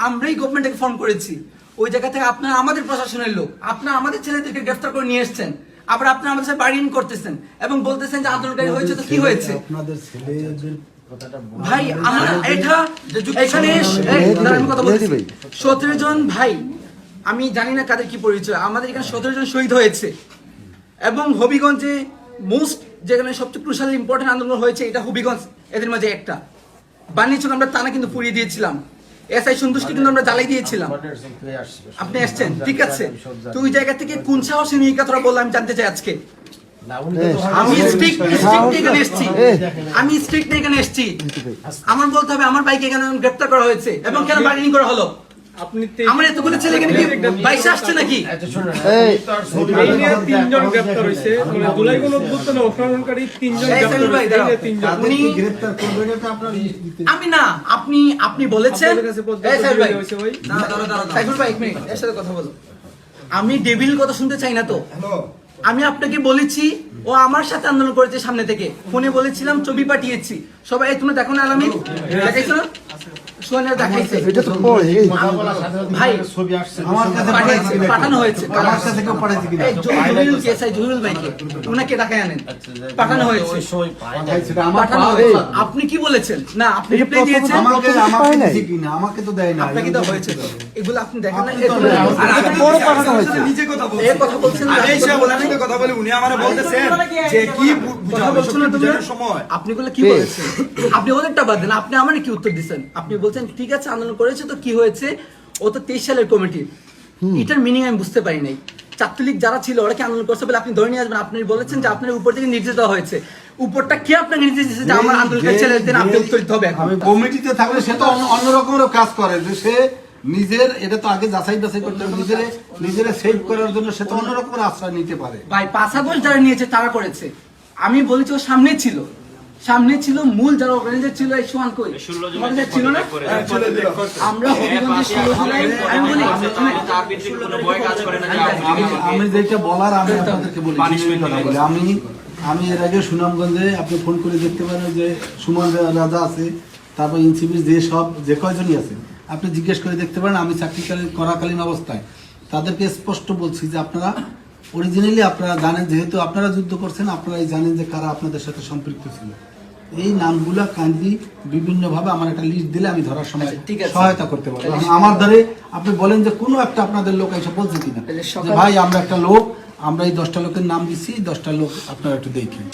আমরাই গভর্নমেন্টকে ফোন করেছি, ওই জায়গা থেকে আপনারা আমাদের প্রশাসনের লোক, আপনারা আমাদের ছেলেদেরকে গ্রেফতার করে নিয়ে এসছেন, আবার আপনারা আমাদের সাথে বার্গেনিং করতেছেন এবং বলতেছেন যে আন্দোলনকারী হয়েছে তো কি হয়েছে? আপনাদের ছেলেদের ভাই আমরা এটা এখানে আমি কথা বলছি 17 জন ভাই, আমি জানি না কাদের কি পরিচয়, আমাদের এখানে 17 জন শহীদ হয়েছে এবং হবিগঞ্জে মোস্ট যেখানে সবচেয়ে ক্রুশাল ইম্পর্টেন্ট আন্দোলন হয়েছে এটা হবিগঞ্জ, এদের মাঝে একটা বানিয়েছিল, আমরা টানা কিন্তু পুড়িয়ে দিয়েছিলাম, এসআই সন্তুষ্টি কিন্তু আমরা জ্বালাই দিয়েছিলাম। আপনি আসছেন ঠিক আছে, তো ওই জায়গা থেকে কোন সাহসে নিয়ে কথাটা বললাম আমি জানতে চাই আজকে। আমি স্ট্রিক্ট এখানে এসেছি, আমি স্ট্রিক্ট এখানে এসেছি, আমার বলতে হবে আমার বাইকে কেন গ্রেফতার করা হয়েছে এবং কেন বার্গেনিং করা হলো। আমার এতগুলো ছেলে এখানে কি বাইসে আসছে নাকি? তিনজন গ্রেফতার হয়েছে, জুলাই গণঅভ্যুত্থানে অংশগ্রহণকারী তিনজন আমি না, আপনি বলেছেন এর সাথে কথা বলো, আমি ডেভিল কথা শুনতে চাই না তো। আমি আপনাকে বলেছি ও আমার সাথে আন্দোলন করেছে, সামনে থেকে ফোনে বলেছিলাম, ছবি পাঠিয়েছি, সবাই তোমরা দেখো না, আলামিন দেখাইছো না, সোনার দেখাইছে ভাই, আমার কাছে পাঠানো হয়েছে, আমার কাছে কেউ পাঠাইছে কিনা জহিরুল কেসাই, জহিরুল ভাইকে উনাকে ঢাকায় আনেন, পাঠানো হয়েছে, আমার পাঠানো হয়েছে। আপনি কি বলেছেন না, আপনি রিপ্লাই দিয়েছেন, আমাকে দিছে কিনা, আমাকে তো দেয় না, আপনাকে তো হয়েছে তো, এগুলো আপনি দেখেন না, বড় পাঠানো হয়েছে, নিজে কথা বলছেন, এই কথা বলছেন না, আমি এসে ওনার সাথে কথা বলি, উনি আমারে বলতেছেন যে কি কথা বলছো না তুমি, বুঝানোর সময় আপনি বলে কি বলেছেন, আপনি ওদেরটা বাদ দেন, আপনি আমারে কি উত্তর দিচ্ছেন? আপনি বলছেন ঠিক আছে আন্দোলন করেছে তো কি হয়েছে, ও তো 23 সালের কমিটি, এটার মিনিং আমি বুঝতে পারি নাই। ছাত্রলীগ যারা ছিল ওরা কি আন্দোলন করছে বলে আপনি ধরে নিয়ে আসবেন? আপনি বলেছেন যে আপনার উপর থেকে নির্দেশ দেওয়া হয়েছে, উপরটা কে আপনাকে নির্দেশ দিয়েছে যে আমার আন্দোলনকারী ছেলেদের আপনি উত্তর দিতে হবে? এখন আমি কমিটিতে থাকলে সে তো অন্য রকমের কাজ করে, যে সে নিজের এটা তো আগে যাচাই করতে হবে, নিজের সেভ করার জন্য সে তো অন্য রকমের আশ্রয় নিতে পারে। ভাই 5 আগস্ট যারা নিয়েছে তারা করেছে, আমি বলেছি ও সামনে ছিল মূল যারা অর্গানাইজার ছিল, এই সোয়ান কই আমাদের ছিল না, আমরা হবিগঞ্জে 16 জুলাই আমি বলি আমি যেটা বলার আমি আপনাদেরকে বলি, আমি এর আগে সুনামগঞ্জে আপনি ফোন করে দেখতে পারেন যে সুমন রাজা আছে, তারপর ইনসিপির যে কয়জনই আছে আপনি জিজ্ঞেস করে দেখতে পারেন। আমি চাকরিকালীন করাকালীন অবস্থায় তাদেরকে স্পষ্ট বলছি যে আপনারা অরিজিনালি আপনারা জানেন, যেহেতু আপনারা যুদ্ধ করছেন আপনারাই জানেন যে কারা আপনাদের সাথে সম্পৃক্ত ছিল। এই নামগুলা কান্দি বিভিন্নভাবে আমার একটা লিস্ট দিলে আমি ধরার সময় সহায়তা করতে পারবো। আমার ধরে আপনি বলেন যে কোনো একটা আপনাদের লোক এসে বলছে কিনা যে ভাই আমরা একটা লোক, আমরা এই 10টা লোকের নাম দিচ্ছি, 10টা লোক আপনারা একটু দেখেন।